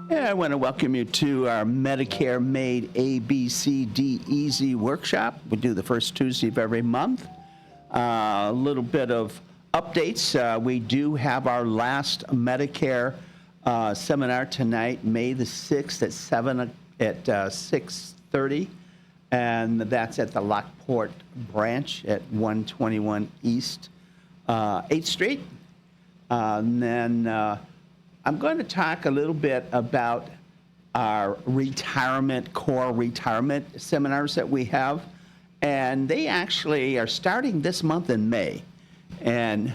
Yeah, I want to welcome you to our Medicare Made ABCDEasy workshop. We do the first Tuesday of every month. A little bit of updates. We do have our last Medicare seminar tonight, May the 6th at 6:30, and that's at the Lockport branch at 121 East 8th Street. And then I'm going to talk a little bit about our core retirement seminars that we have. And they actually are starting this month in May. And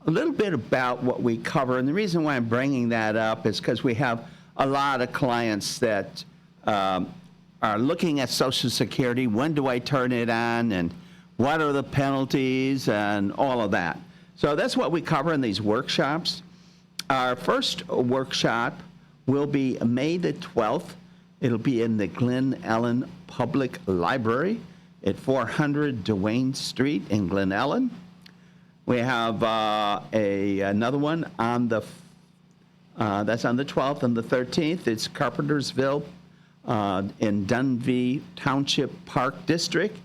a little bit about what we cover. And the reason why I'm bringing that up is because we have a lot of clients that are looking at Social Security. When do I turn it on? And what are the penalties and all of that? So that's what we cover in these workshops. Our first workshop will be May the 12th. It'll be in the Glen Ellen Public Library at 400 Duane Street in Glen Ellen. We have another one on that's on the 12th and the 13th. It's Carpentersville in Dunvey Township Park District,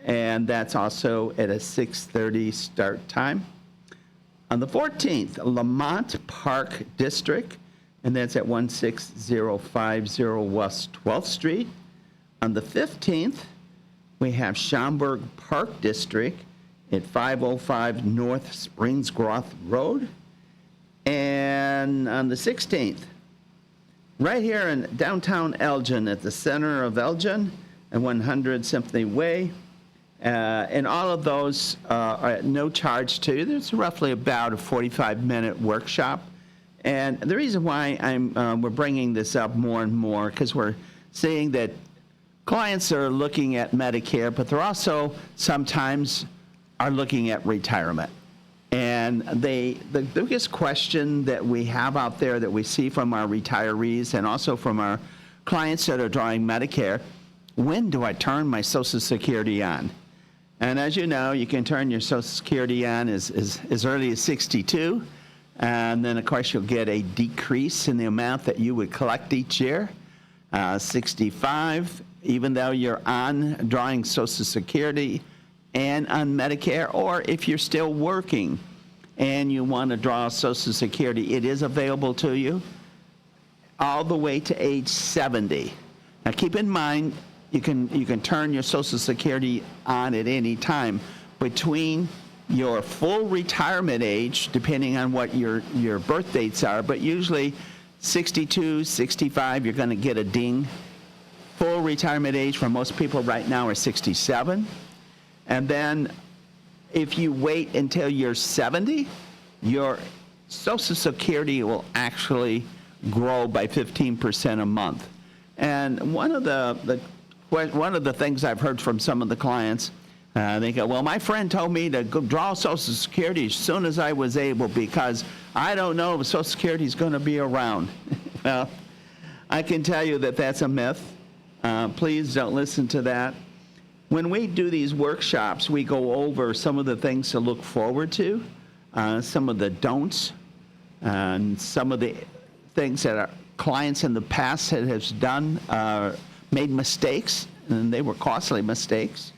and that's also at a 6:30 start time. On the 14th, Lamont Park District, and that's at 16050 West 12th Street. On the 15th, we have Schaumburg Park District at 505 North Springsgroth Road. And on the 16th, right here in downtown Elgin, at the center of Elgin, at 100 Symphony Way. And all of those are at no charge to you. There's roughly about a 45-minute workshop. And the reason why we're bringing this up more and more, because we're seeing that clients are looking at Medicare, but they're also sometimes are looking at retirement. And the biggest question that we have out there that we see from our retirees and also from our clients that are drawing Medicare, when do I turn my Social Security on? And as you know, you can turn your Social Security on as early as 62, and then, of course, you'll get a decrease in the amount that you would collect each year. 65, even though you're drawing Social Security and on Medicare, or if you're still working and you want to draw Social Security, it is available to you all the way to age 70. Now, keep in mind, you can turn your Social Security on at any time between your full retirement age, depending on what your birth dates are, but usually 62, 65, you're going to get a ding. Full retirement age for most people right now are 67. And then if you wait until you're 70, your Social Security will actually grow by 15% a month. And one of the things I've heard from some of the clients, they go, well, my friend told me to go draw Social Security as soon as I was able because I don't know if Social Security is going to be around. Well, I can tell you that that's a myth. Please don't listen to that. When we do these workshops, we go over some of the things to look forward to, some of the don'ts, and some of the things that our clients in the past have done, made mistakes, and they were costly mistakes.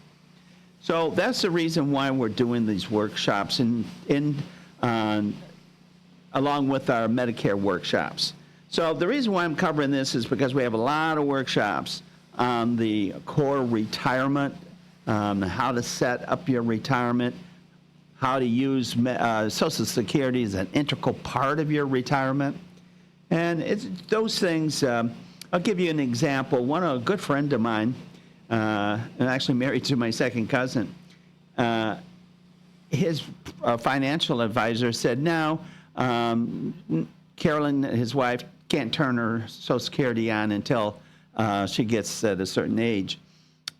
So that's the reason why we're doing these workshops along with our Medicare workshops. So the reason why I'm covering this is because we have a lot of workshops on the core retirement, how to set up your retirement, how to use Social Security as an integral part of your retirement. And it's those things. I'll give you an example. A good friend of mine, and actually married to my second cousin, his financial advisor said, no, Carolyn, his wife, can't turn her Social Security on until she gets at a certain age.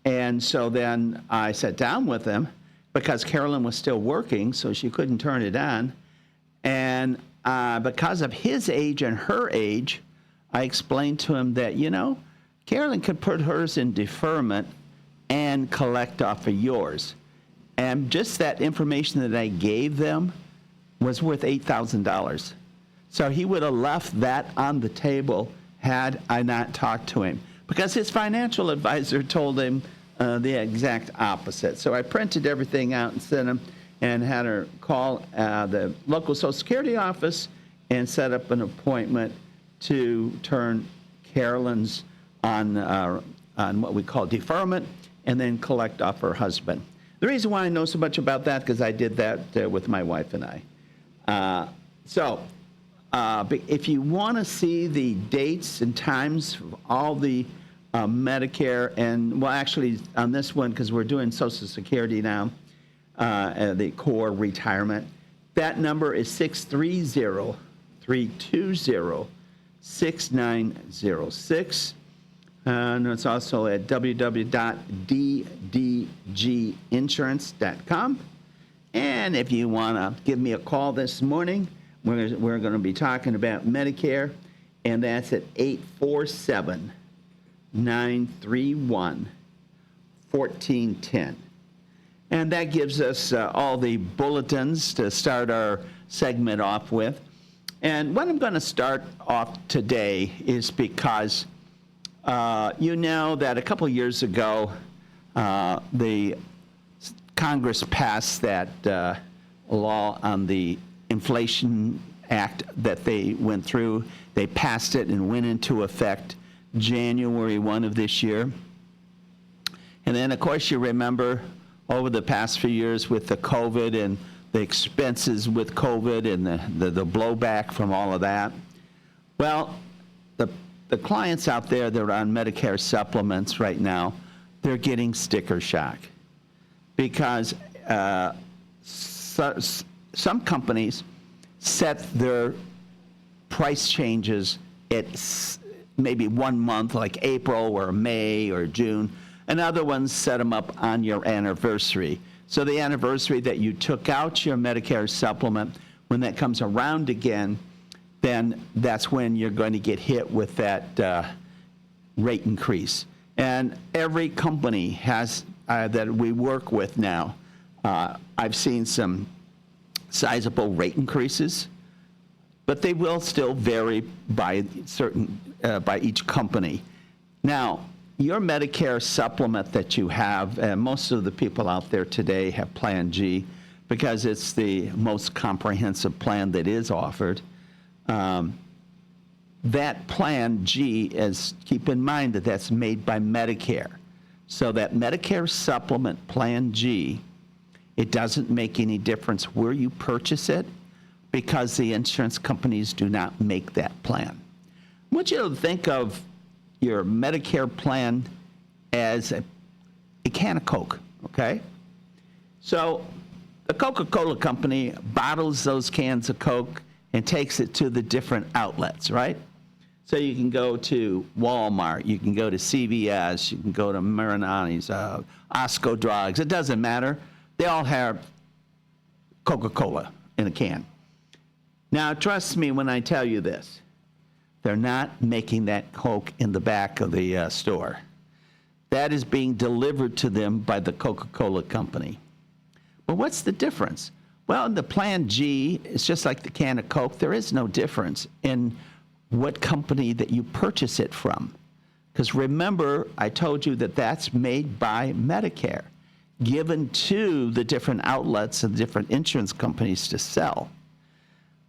And so then I sat down with him because Carolyn was still working, so she couldn't turn it on. And because of his age and her age, I explained to him that, Carolyn could put hers in deferment and collect off of yours. And just that information that I gave them was worth $8,000. So he would have left that on the table had I not talked to him, because his financial advisor told him the exact opposite. So I printed everything out and sent him and had her call the local Social Security office and set up an appointment to turn Carolyn's on what we call deferment and then collect off her husband. The reason why I know so much about that, because I did that with my wife and I. If you want to see the dates and times of all the Medicare, and well, actually on this one, because we're doing Social Security now, the core retirement, that number is 630-320-6906. And it's also at www.ddginsurance.com. And if you want to give me a call this morning, we're going to be talking about Medicare, and that's at 847-931-1410. And that gives us all the bulletins to start our segment off with. And what I'm going to start off today is because you know that a couple years ago, the Congress passed that law on the Inflation Act that they went through. They passed it and went into effect January 1 of this year. And then, of course, you remember over the past few years with the COVID and the expenses with COVID and the blowback from all of that. Well, the clients out there that are on Medicare supplements right now, they're getting sticker shock because some companies set their price changes at maybe 1 month, like April or May or June, and other ones set them up on your anniversary. So the anniversary that you took out your Medicare supplement, when that comes around again, then that's when you're going to get hit with that rate increase. And every company has that we work with now, I've seen some sizable rate increases, but they will still vary by by each company. Now, your Medicare supplement that you have, and most of the people out there today have Plan G because it's the most comprehensive plan that is offered. That Plan G is, keep in mind that that's made by Medicare. So that Medicare supplement Plan G, it doesn't make any difference where you purchase it because the insurance companies do not make that plan. I want you to think of your Medicare plan as a can of Coke, okay? So the Coca-Cola company bottles those cans of Coke and takes it to the different outlets, right? So you can go to Walmart, you can go to CVS, you can go to Marinani's, Osco Drugs, it doesn't matter. They all have Coca-Cola in a can. Now, trust me when I tell you this. They're not making that Coke in the back of the store. That is being delivered to them by the Coca-Cola company. But what's the difference? Well, in the Plan G, it's just like the can of Coke. There is no difference in what company that you purchase it from. Because remember, I told you that that's made by Medicare, given to the different outlets and different insurance companies to sell.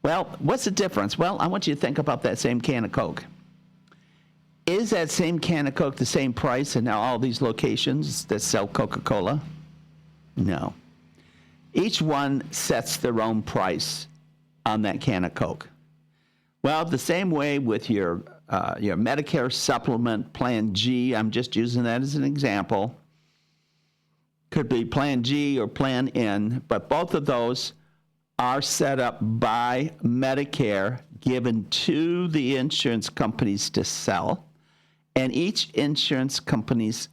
Well, what's the difference? Well, I want you to think about that same can of Coke. Is that same can of Coke the same price in all these locations that sell Coca-Cola? No. Each one sets their own price on that can of Coke. Well, the same way with your Medicare supplement Plan G, I'm just using that as an example. Could be Plan G or Plan N, but both of those are set up by Medicare, given to the insurance companies to sell, and each insurance companies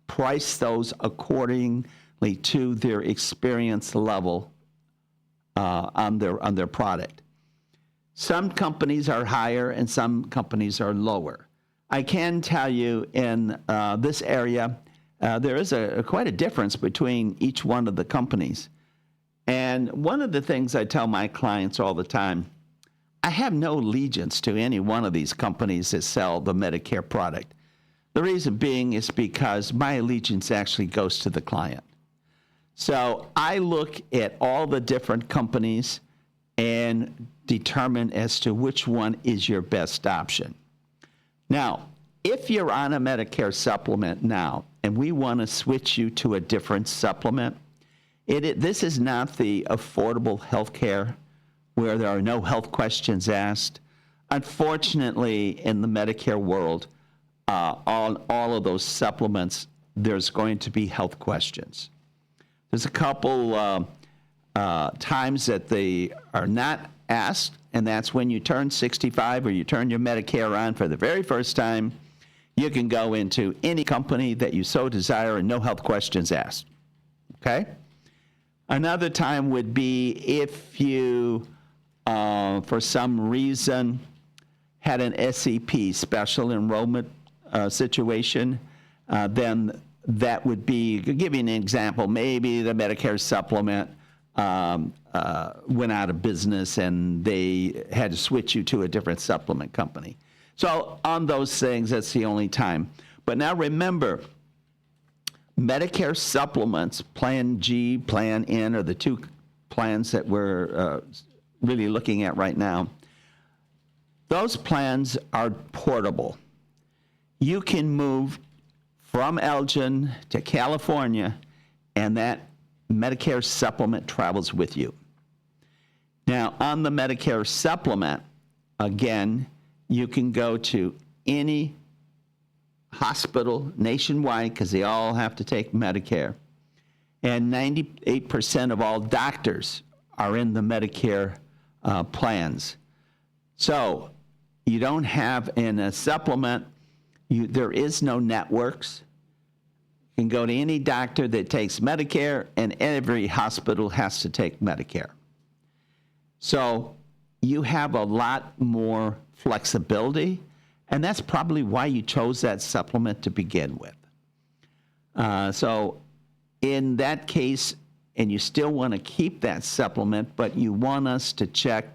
price those accordingly to their experience level on their product. Some companies are higher and some companies are lower. I can tell you in this area, there is quite a difference between each one of the companies. And one of the things I tell my clients all the time, I have no allegiance to any one of these companies that sell the Medicare product. The reason being is because my allegiance actually goes to the client. So I look at all the different companies and determine as to which one is your best option. Now, if you're on a Medicare supplement now and we want to switch you to a different supplement, this is not the affordable health care where there are no health questions asked. Unfortunately, in the Medicare world, on all of those supplements, there's going to be health questions. There's a couple times that they are not asked, and that's when you turn 65 or you turn your Medicare on for the very first time. You can go into any company that you so desire and no health questions asked. Okay? Another time would be if you, for some reason, had an SEP, special enrollment situation, then that would be, give you an example, maybe the Medicare supplement went out of business and they had to switch you to a different supplement company. So on those things, that's the only time. But now remember, Medicare supplements, Plan G, Plan N, are the two plans that we're really looking at right now. Those plans are portable. You can move from Elgin to California, and that Medicare supplement travels with you. Now, on the Medicare supplement, again, you can go to any hospital nationwide because they all have to take Medicare. And 98% of all doctors are in the Medicare plans. So you don't have in a supplement, there is no networks. You can go to any doctor that takes Medicare, and every hospital has to take Medicare. So you have a lot more flexibility, and that's probably why you chose that supplement to begin with. So in that case, and you still want to keep that supplement, but you want us to check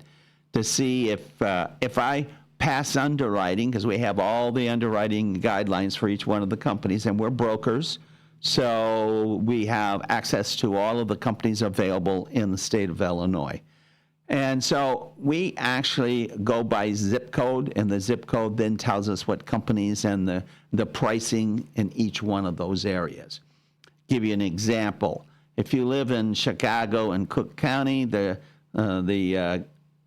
to see if I pass underwriting, because we have all the underwriting guidelines for each one of the companies, and we're brokers, so we have access to all of the companies available in the state of Illinois. And so we actually go by zip code, and the zip code then tells us what companies and the pricing in each one of those areas. Give you an example. If you live in Chicago and Cook County, the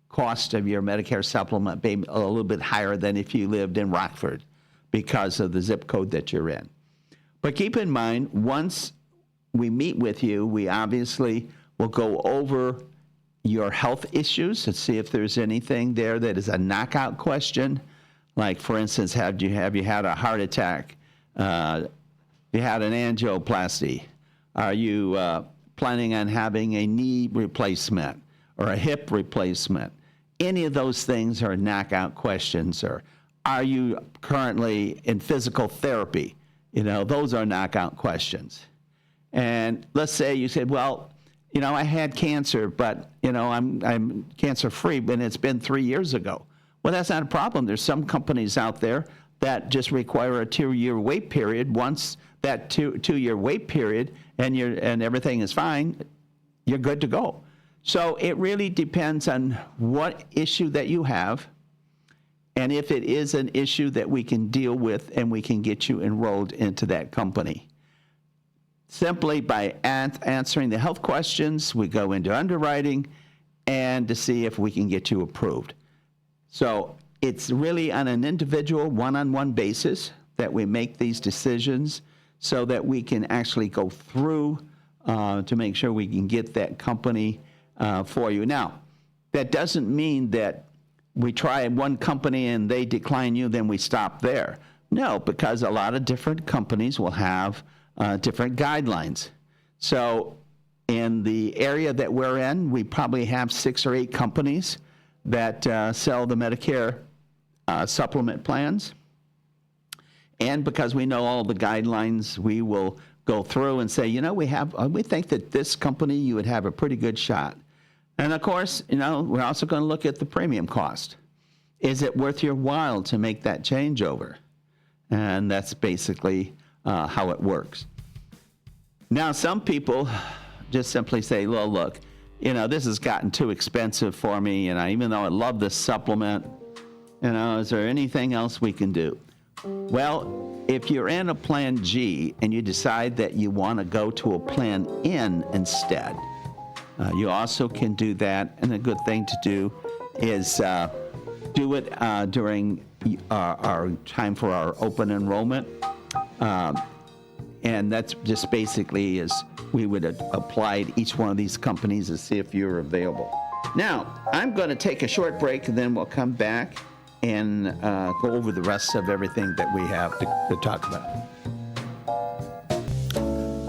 cost of your Medicare supplement may be a little bit higher than if you lived in Rockford because of the zip code that you're in. But keep in mind, once we meet with you, we obviously will go over your health issues and see if there's anything there that is a knockout question. Like, for instance, have you had a heart attack? You had an angioplasty? Are you planning on having a knee replacement or a hip replacement? Any of those things are knockout questions. Or are you currently in physical therapy? Those are knockout questions. And let's say you said, well, I had cancer, but, I'm cancer-free, but it's been 3 years ago. Well, that's not a problem. There's some companies out there that just require a 2-year wait period. Once that two-year wait period and everything is fine, you're good to go. So it really depends on what issue that you have, and if it is an issue that we can deal with and we can get you enrolled into that company. Simply by answering the health questions, we go into underwriting and to see if we can get you approved. So it's really on an individual, one-on-one basis that we make these decisions so that we can actually go through to make sure we can get that company for you. Now, that doesn't mean that we try one company and they decline you, then we stop there. No, because a lot of different companies will have different guidelines. So in the area that we're in, we probably have 6 or 8 companies that sell the Medicare supplement plans. And because we know all the guidelines, we will go through and say, we think that this company, you would have a pretty good shot. And of course, we're also going to look at the premium cost. Is it worth your while to make that changeover? And that's basically how it works. Now, some people just simply say, well, look, this has gotten too expensive for me, and even though I love this supplement, is there anything else we can do? Well, if you're in a Plan G and you decide that you want to go to a Plan N instead, you also can do that. And a good thing to do is do it during our time for our open enrollment. And that's just basically is we would apply to each one of these companies to see if you're available. Now, I'm going to take a short break, and then we'll come back and go over the rest of everything that we have to talk about.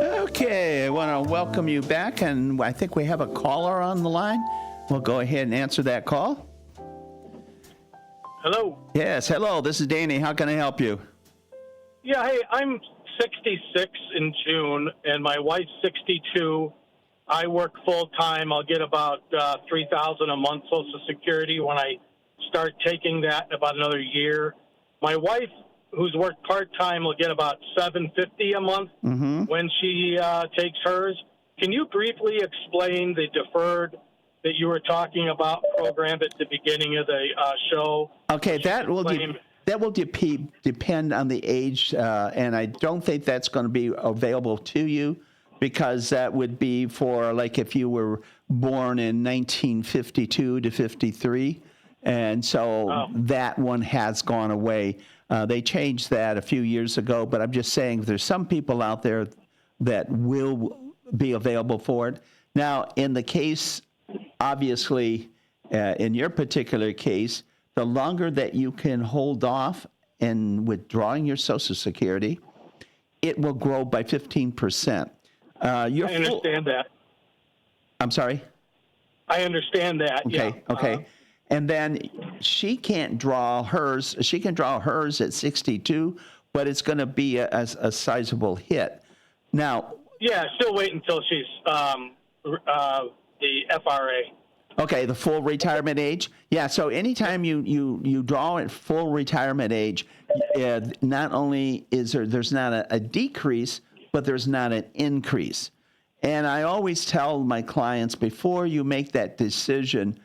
Okay, I want to welcome you back, and I think we have a caller on the line. We'll go ahead and answer that call. Hello. Yes, hello. This is Danny. How can I help you? Yeah, hey, I'm 66 in June, and my wife's 62. I work full-time. I'll get about $3,000 a month Social Security when I start taking that in about another year. My wife, who's worked part-time, will get about $750 a month when she takes hers. Can you briefly explain the deferred that you were talking about program at the beginning of the show? Okay, that will depend on the age, and I don't think that's going to be available to you, because that would be for like if you were born in 1952 to 53, and so that one has gone away. They changed that a few years ago, but I'm just saying there's some people out there that will be available for it. Now, in the case, obviously, in your particular case, the longer that you can hold off in withdrawing your Social Security, it will grow by 15%. I understand that. I'm sorry? I understand that, Okay. And then she can't draw hers. She can draw hers at 62, but it's going to be a sizable hit. Now. Yeah, still wait until she's the FRA. Okay, the full retirement age? Yeah, so anytime you draw at full retirement age, not only is there's not a decrease, but there's not an increase. And I always tell my clients, before you make that decision,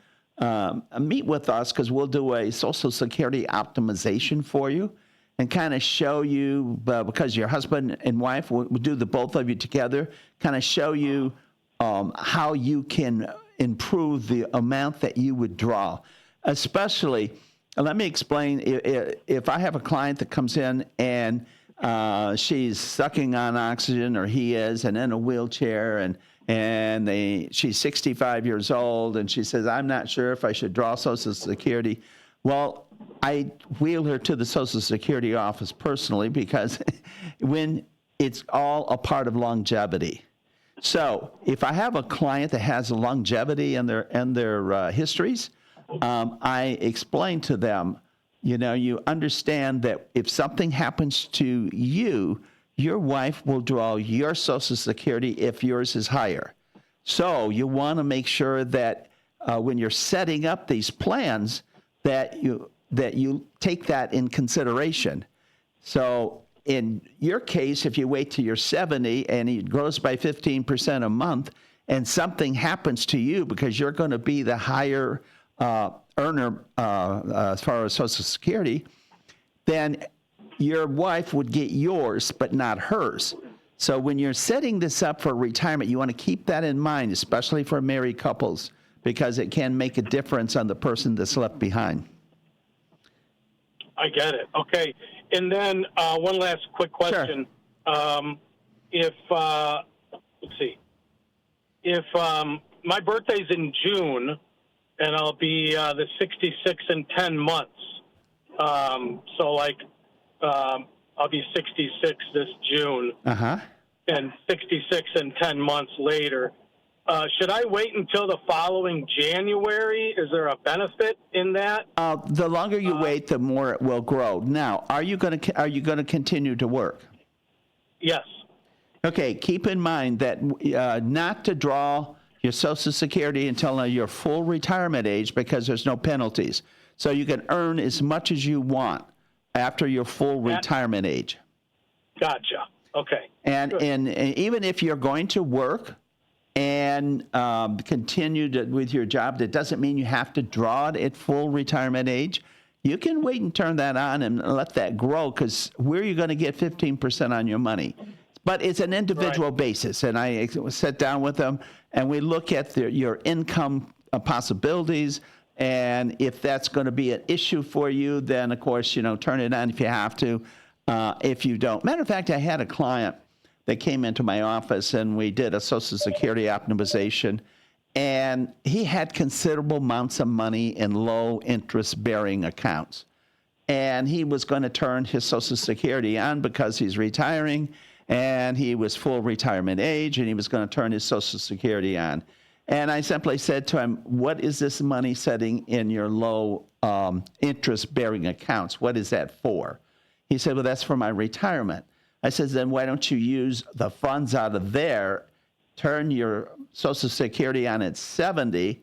meet with us, because we'll do a Social Security optimization for you and kind of show you, because your husband and wife, we'll do the both of you together, kind of show you how you can improve the amount that you would draw. Especially, let me explain, if I have a client that comes in and she's sucking on oxygen, or he is, and in a wheelchair, and she's 65 years old, and she says, I'm not sure if I should draw Social Security. Well, I wheel her to the Social Security office personally, because when it's all a part of longevity. So if I have a client that has a longevity in their histories, I explain to them, you understand that if something happens to you, your wife will draw your Social Security if yours is higher. So you want to make sure that when you're setting up these plans, that you take that in consideration. So in your case, if you wait till you're 70 and it grows by 15% a month, and something happens to you because you're going to be the higher earner as far as Social Security, then your wife would get yours, but not hers. So when you're setting this up for retirement, you want to keep that in mind, especially for married couples, because it can make a difference on the person that's left behind. I get it. Okay. And then one last quick question. Sure. If my birthday's in June, and I'll be the 66 in 10 months, I'll be 66 this June, and 66 in 10 months later. Should I wait until the following January? Is there a benefit in that? The longer you wait, the more it will grow. Now, are you going to continue to work? Yes. Okay. Keep in mind that not to draw your Social Security until your full retirement age because there's no penalties. So you can earn as much as you want after your full retirement age. Gotcha. Okay. And even if you're going to work and continue with your job, that doesn't mean you have to draw it at full retirement age. You can wait and turn that on and let that grow, because where are you going to get 15% on your money? But it's an individual basis. And I sat down with them, and we look at your income possibilities. And if that's going to be an issue for you, then, of course, turn it on if you have to. If you don't. Matter of fact, I had a client that came into my office, and we did a Social Security optimization, and he had considerable amounts of money in low interest bearing accounts. And he was going to turn his Social Security on because he's retiring, and he was full retirement age, and he was going to turn his Social Security on. And I simply said to him, what is this money sitting in your low interest bearing accounts? What is that for? He said, well, that's for my retirement. I said, then why don't you use the funds out of there, turn your Social Security on at 70,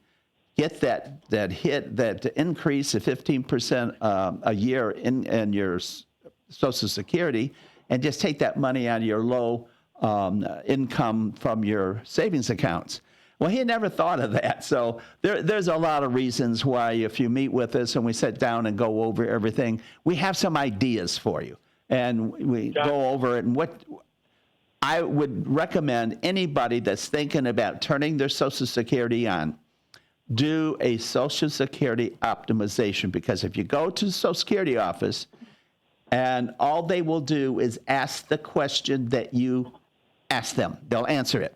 get that hit, that increase of 15% a year in your Social Security, and just take that money out of your low income from your savings accounts. Well, he never thought of that. So there's a lot of reasons why, if you meet with us and we sit down and go over everything, we have some ideas for you. And we go over it. And what I would recommend anybody that's thinking about turning their Social Security on, do a Social Security optimization. Because if you go to the Social Security office and all they will do is ask the question that you ask them, they'll answer it.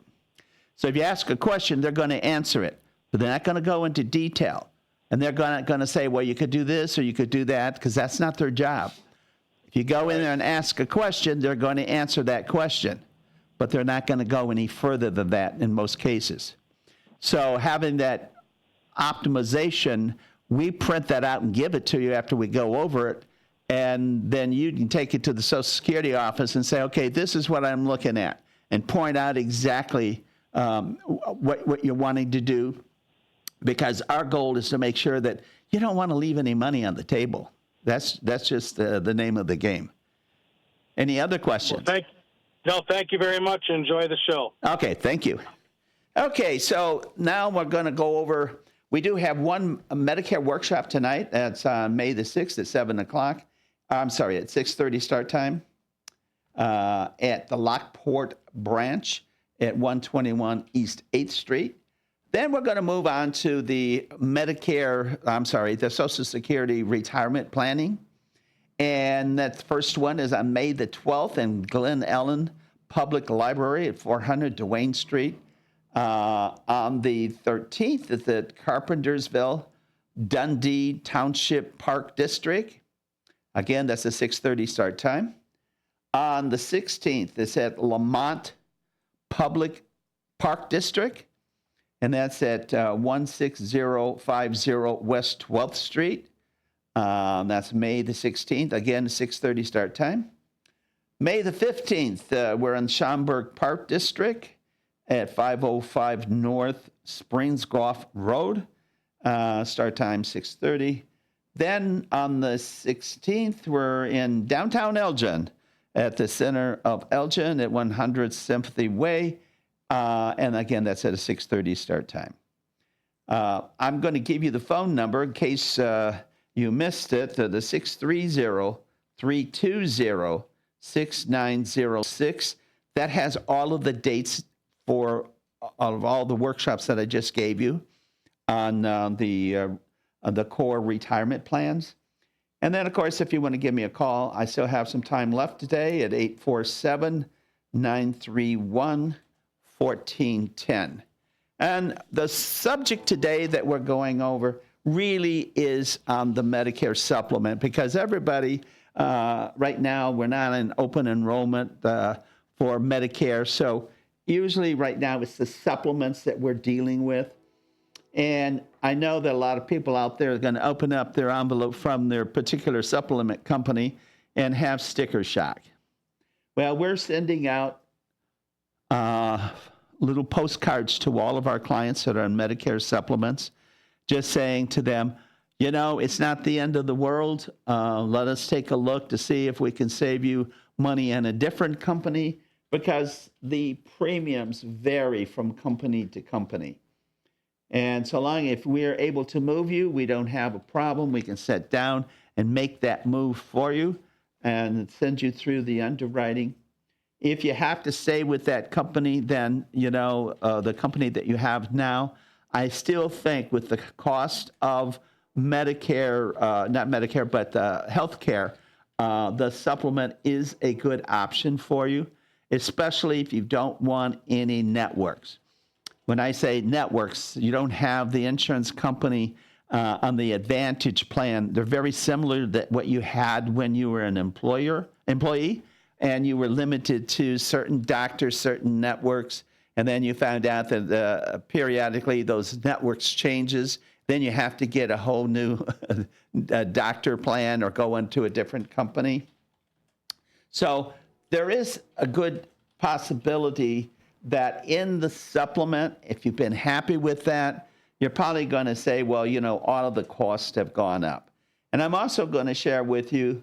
So if you ask a question, they're going to answer it, but they're not going to go into detail. And they're going to say, well, you could do this or you could do that, because that's not their job. If you go in there and ask a question, they're going to answer that question, but they're not going to go any further than that in most cases. So having that optimization, we print that out and give it to you after we go over it, and then you can take it to the Social Security office and say, okay, this is what I'm looking at, and point out exactly what you're wanting to do, because our goal is to make sure that you don't want to leave any money on the table. That's just the name of the game. Any other questions? Well, thank you very much. Enjoy the show. Okay, thank you. Okay, so now we're going to go over, we do have one Medicare workshop tonight. That's on May the 6th at 7 o'clock. I'm sorry, at 6:30 start time at the Lockport branch at 121 East 8th Street. Then we're going to move on to the the Social Security retirement planning. And that first one is on May the 12th in Glen Ellen Public Library at 400 Duane Street. On the 13th is at Carpentersville, Dundee Township Park District. Again, that's a 6:30 start time. On the 16th, it's at Lamont Public Park District, and that's at 16050 West 12th Street. That's May the 16th. Again, 6:30 start time. May the 15th, we're in Schaumburg Park District at 505 North Springsgoff Road. Start time 6:30. Then on the 16th, we're in downtown Elgin at the center of Elgin at 100 Sympathy Way. And again, that's at a 6:30 start time. I'm going to give you the phone number in case you missed it, the 630-320-6906. That has all of the dates for all the workshops that I just gave you on the core retirement plans. And then, of course, if you want to give me a call, I still have some time left today at 847-931-1410. And the subject today that we're going over really is on the Medicare supplement, because everybody, right now, we're not in open enrollment for Medicare. So usually right now it's the supplements that we're dealing with. And I know that a lot of people out there are going to open up their envelope from their particular supplement company and have sticker shock. Well, we're sending out little postcards to all of our clients that are on Medicare supplements, just saying to them, you know, it's not the end of the world. Let us take a look to see if we can save you money in a different company, because the premiums vary from company to company. And so long if we are able to move you, we don't have a problem. We can sit down and make that move for you and send you through the underwriting. If you have to stay with that company, then, you know, the company that you have now, I still think with the cost of Medicare, not Medicare, but healthcare, the supplement is a good option for you, especially if you don't want any networks. When I say networks, you don't have the insurance company on the Advantage plan. They're very similar to what you had when you were an employee, and you were limited to certain doctors, certain networks, and then you found out that periodically those networks changes. Then you have to get a whole new doctor plan or go into a different company. So there is a good possibility that in the supplement, if you've been happy with that, you're probably going to say, well, you know, all of the costs have gone up. And I'm also going to share with you,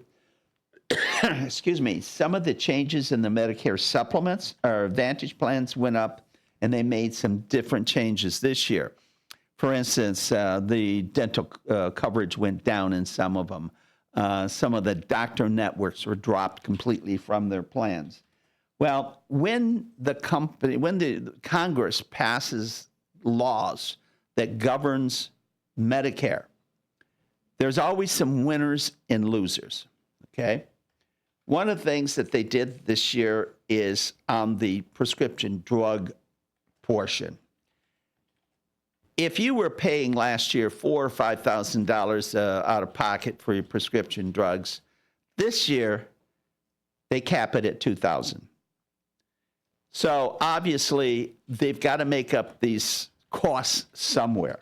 excuse me, some of the changes in the Medicare supplements or Advantage plans went up, and they made some different changes this year. For instance, the dental coverage went down in some of them. Some of the doctor networks were dropped completely from their plans. Well, when the Congress passes laws that governs Medicare, there's always some winners and losers, okay? One of the things that they did this year is on the prescription drug portion. If you were paying last year $4,000 or $5,000 out of pocket for your prescription drugs, this year they cap it at $2,000. So obviously, they've got to make up these costs somewhere.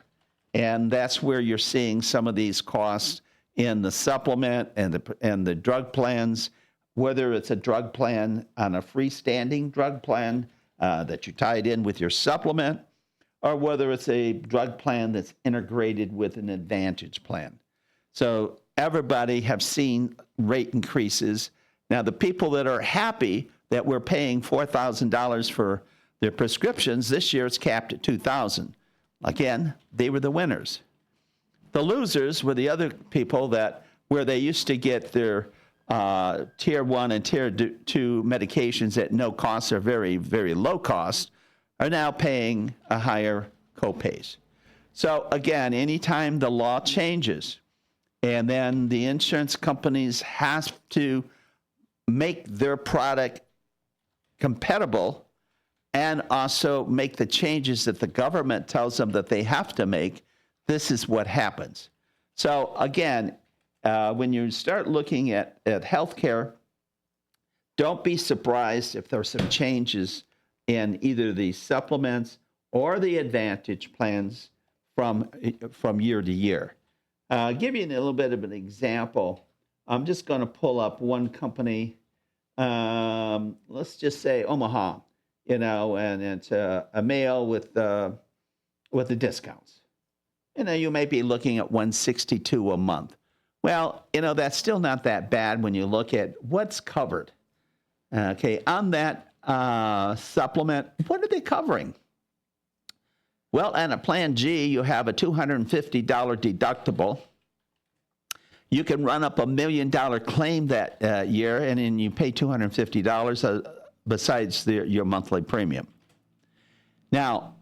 And that's where you're seeing some of these costs in the supplement and the drug plans, whether it's a drug plan on a freestanding drug plan that you tied in with your supplement, or whether it's a drug plan that's integrated with an Advantage plan. So everybody have seen rate increases. Now, the people that are happy that we're paying $4,000 for their prescriptions, this year it's capped at $2,000. Again, they were the winners. The losers were the other people that where they used to get their tier 1 and tier 2 medications at no cost or very, very low cost are now paying a higher copays. So again, anytime the law changes and then the insurance companies have to make their product compatible and also make the changes that the government tells them that they have to make, this is what happens. So again, when you start looking at healthcare, don't be surprised if there's some changes in either the supplements or the Advantage plans from year to year. Give you a little bit of an example. I'm just going to pull up one company. Let's just say Omaha, you know, and it's a male with the discounts. You know, you may be looking at $162 a month. Well, you know, that's still not that bad when you look at what's covered. Okay, on that supplement, what are they covering? Well, on a Plan G, you have a $250 deductible. You can run up $1 million claim that year, and then you pay $250 besides your monthly premium. Now,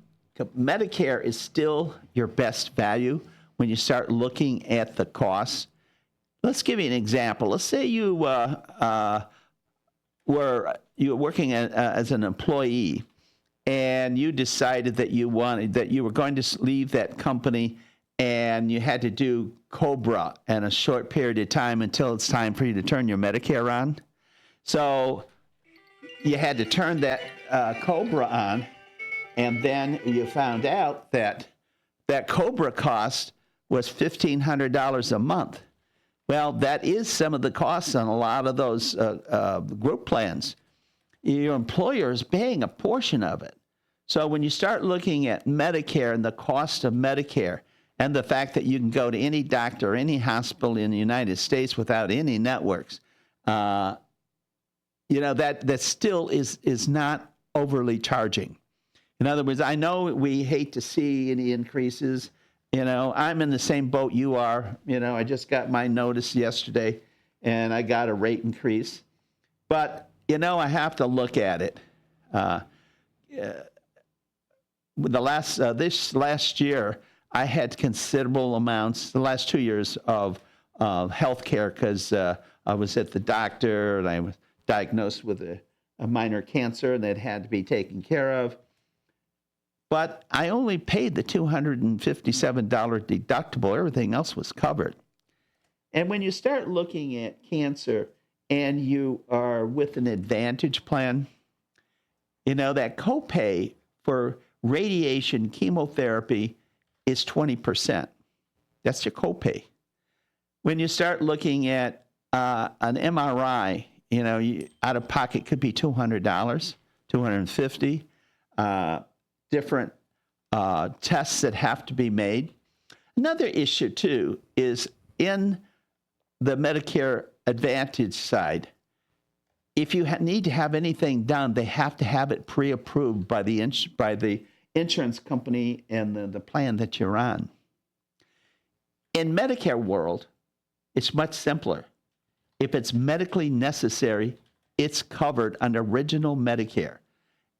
Medicare is still your best value when you start looking at the costs. Let's give you an example. Let's say you were working as an employee, and you decided that you were going to leave that company, and you had to do COBRA in a short period of time until it's time for you to turn your Medicare on. So you had to turn that COBRA on, and then you found out that that COBRA cost was $1,500 a month. Well, that is some of the costs on a lot of those group plans. Your employer is paying a portion of it. So when you start looking at Medicare and the cost of Medicare and the fact that you can go to any doctor or any hospital in the United States without any networks, that still is not overly charging. In other words, I know we hate to see any increases. I'm in the same boat you are. I just got my notice yesterday, and I got a rate increase. But, I have to look at it. This last year, I had considerable amounts, the last 2 years, of health care because I was at the doctor, and I was diagnosed with a minor cancer that had to be taken care of. But I only paid the $257 deductible. Everything else was covered. And when you start looking at cancer and you are with an Advantage plan, that copay for radiation chemotherapy is 20%. That's your copay. When you start looking at an MRI, out of pocket could be $200, $250. Different tests that have to be made. Another issue, too, is in the Medicare Advantage side, if you need to have anything done, they have to have it pre-approved by the insurance company and the plan that you're on. In Medicare world, it's much simpler. If it's medically necessary, it's covered under Original Medicare.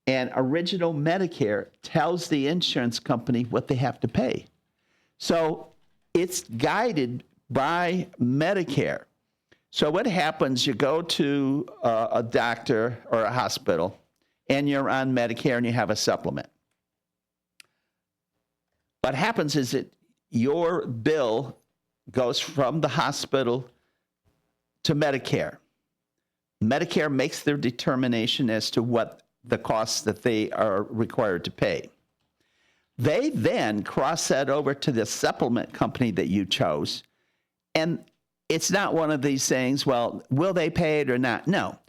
And Original Medicare tells the insurance company what they have to pay. So it's guided by Medicare. So what happens, you go to a doctor or a hospital, and you're on Medicare and you have a supplement. What happens is that your bill goes from the hospital to Medicare. Medicare makes their determination as to what the costs that they are required to pay. They then cross that over to the supplement company that you chose. And it's not one of these things, well, will they pay it or not? No.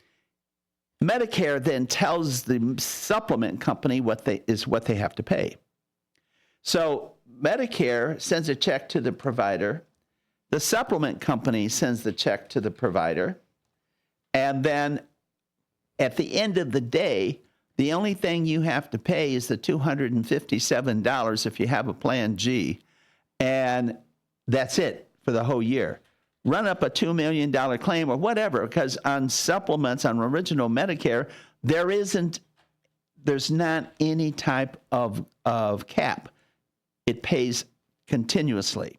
Medicare then tells the supplement company what they have to pay. So Medicare sends a check to the provider. The supplement company sends the check to the provider. And then at the end of the day, the only thing you have to pay is the $257 if you have a Plan G, and that's it for the whole year. Run up a $2 million claim or whatever, because on supplements, on Original Medicare, there's not any type of cap. It pays continuously.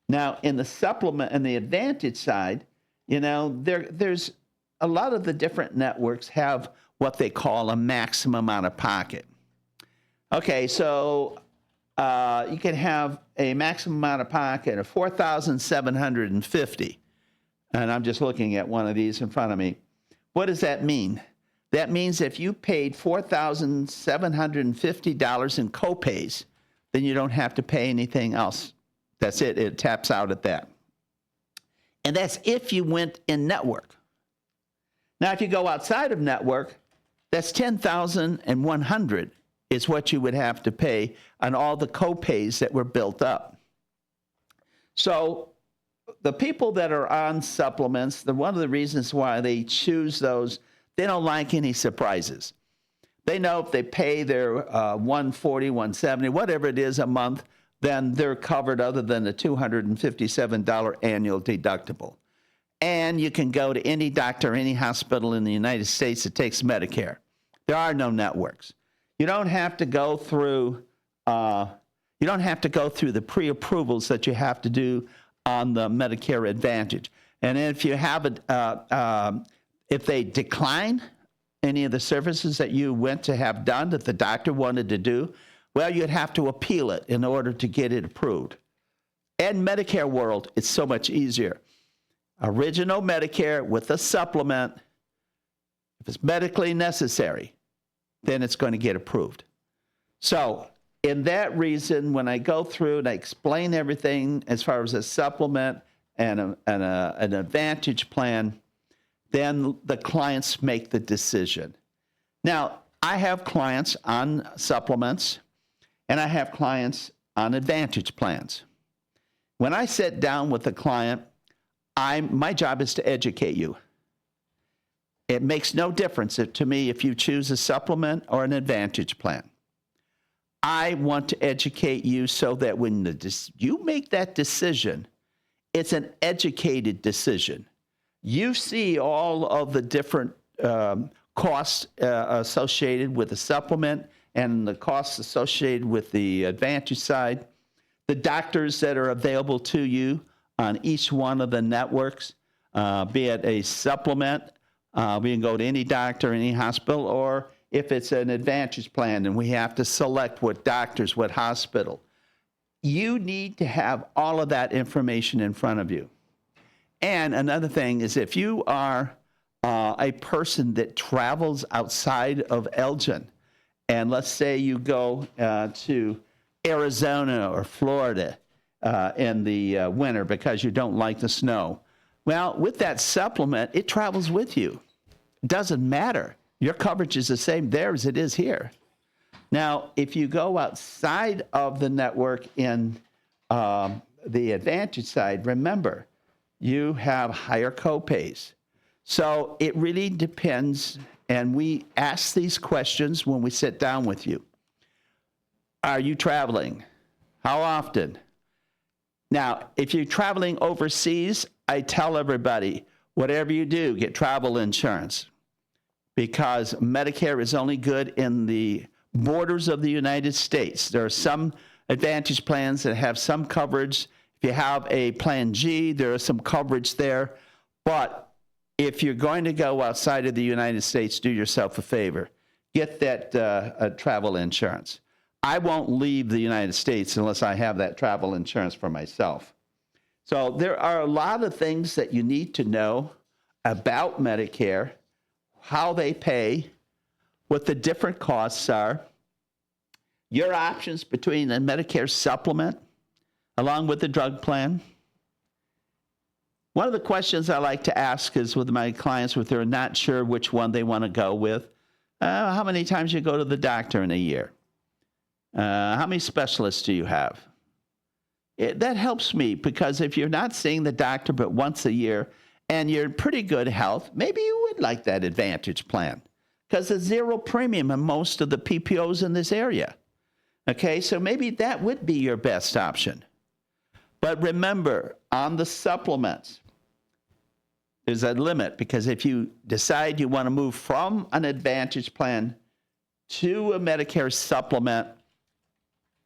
Now, in the supplement and the Advantage side, there's a lot of the different networks have what they call a maximum out of pocket. Okay, so you can have a maximum out of pocket of $4,750. And I'm just looking at one of these in front of me. What does that mean? That means if you paid $4,750 in copays, then you don't have to pay anything else. That's it. It taps out at that. And that's if you went in network. Now, if you go outside of network, that's $10,100 is what you would have to pay on all the copays that were built up. So the people that are on supplements, one of the reasons why they choose those, they don't like any surprises. They know if they pay their $140, $170, whatever it is a month, then they're covered other than the $257 annual deductible. And you can go to any doctor, any hospital in the United States that takes Medicare. There are no networks. You don't have to go through the pre-approvals that you have to do on the Medicare Advantage. And if you have if they decline any of the services that you went to have done that the doctor wanted to do, well, you'd have to appeal it in order to get it approved. And Medicare world, it's so much easier. Original Medicare with a supplement, if it's medically necessary, then it's going to get approved. So in that reason, when I go through and I explain everything as far as a supplement and an Advantage plan, then the clients make the decision. Now, I have clients on supplements, and I have clients on Advantage plans. When I sit down with a client, my job is to educate you. It makes no difference to me if you choose a supplement or an Advantage plan. I want to educate you so that when you make that decision, it's an educated decision. You see all of the different costs associated with the supplement and the costs associated with the Advantage side, the doctors that are available to you on each one of the networks, be it a supplement, we can go to any doctor, any hospital, or if it's an Advantage plan and we have to select what doctors, what hospital. You need to have all of that information in front of you. And another thing is if you are a person that travels outside of Elgin, and let's say you go to Arizona or Florida in the winter because you don't like the snow, well, with that supplement, it travels with you. It doesn't matter. Your coverage is the same there as it is here. Now, if you go outside of the network in the Advantage side, remember, you have higher copays. So it really depends, and we ask these questions when we sit down with you. Are you traveling? How often? Now, if you're traveling overseas, I tell everybody, whatever you do, get travel insurance, because Medicare is only good in the borders of the United States. There are some Advantage plans that have some coverage. If you have a Plan G, there is some coverage there. But if you're going to go outside of the United States, do yourself a favor. Get that travel insurance. I won't leave the United States unless I have that travel insurance for myself. So there are a lot of things that you need to know about Medicare, how they pay, what the different costs are, your options between a Medicare supplement along with the drug plan. One of the questions I like to ask is with my clients if they're not sure which one they want to go with, how many times you go to the doctor in a year? How many specialists do you have? That helps me, because if you're not seeing the doctor but once a year and you're in pretty good health, maybe you would like that Advantage plan, because it's zero premium in most of the PPOs in this area. Okay, so maybe that would be your best option. But remember, on the supplements, there's a limit, because if you decide you want to move from an Advantage plan to a Medicare supplement,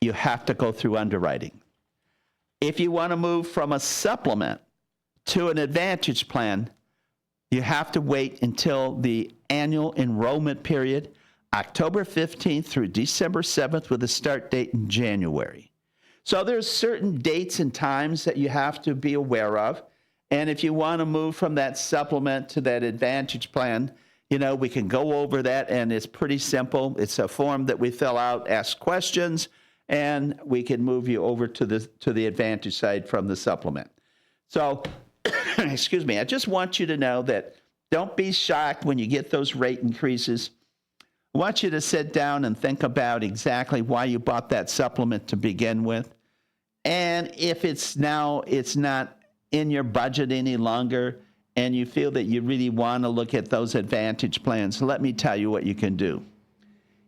you have to go through underwriting. If you want to move from a supplement to an Advantage plan, you have to wait until the annual enrollment period, October 15th through December 7th, with a start date in January. So there's certain dates and times that you have to be aware of. And if you want to move from that supplement to that Advantage plan, we can go over that, and it's pretty simple. It's a form that we fill out, ask questions, and we can move you over to the Advantage side from the supplement. So, excuse me, I just want you to know that don't be shocked when you get those rate increases. I want you to sit down and think about exactly why you bought that supplement to begin with. And if it's not in your budget any longer and you feel that you really want to look at those Advantage plans, let me tell you what you can do.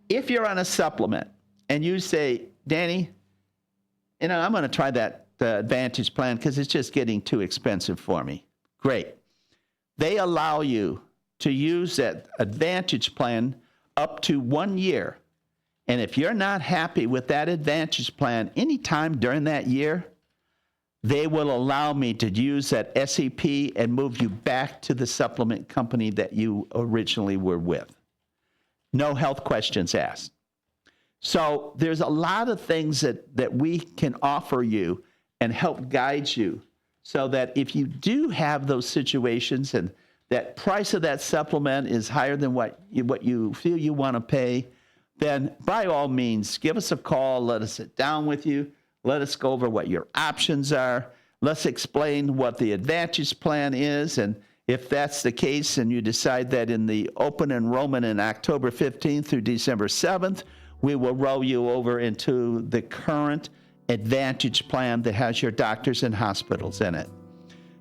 If you're on a supplement and you say, Danny, I'm going to try the Advantage plan because it's just getting too expensive for me. Great. They allow you to use that Advantage plan up to 1 year. And if you're not happy with that Advantage plan anytime during that year, they will allow me to use that SEP and move you back to the supplement company that you originally were with. No health questions asked. So there's a lot of things that we can offer you and help guide you, so that if you do have those situations and that price of that supplement is higher than what you feel you want to pay, then by all means, give us a call. Let us sit down with you. Let us go over what your options are. Let's explain what the Advantage plan is. And If that's the case and you decide that in the open enrollment in October 15th through December 7th, we will roll you over into the current Advantage plan that has your doctors and hospitals in it.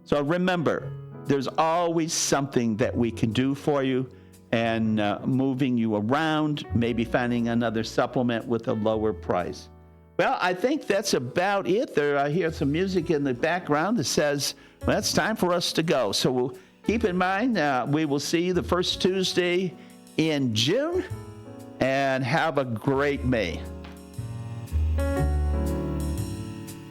So remember, there's always something that we can do for you, and moving you around, maybe finding another supplement with a lower price. Well, I think that's about it. I hear some music in the background that says, well, it's time for us to go. So we'll keep in mind, we will see you the first Tuesday in June, and have a great May.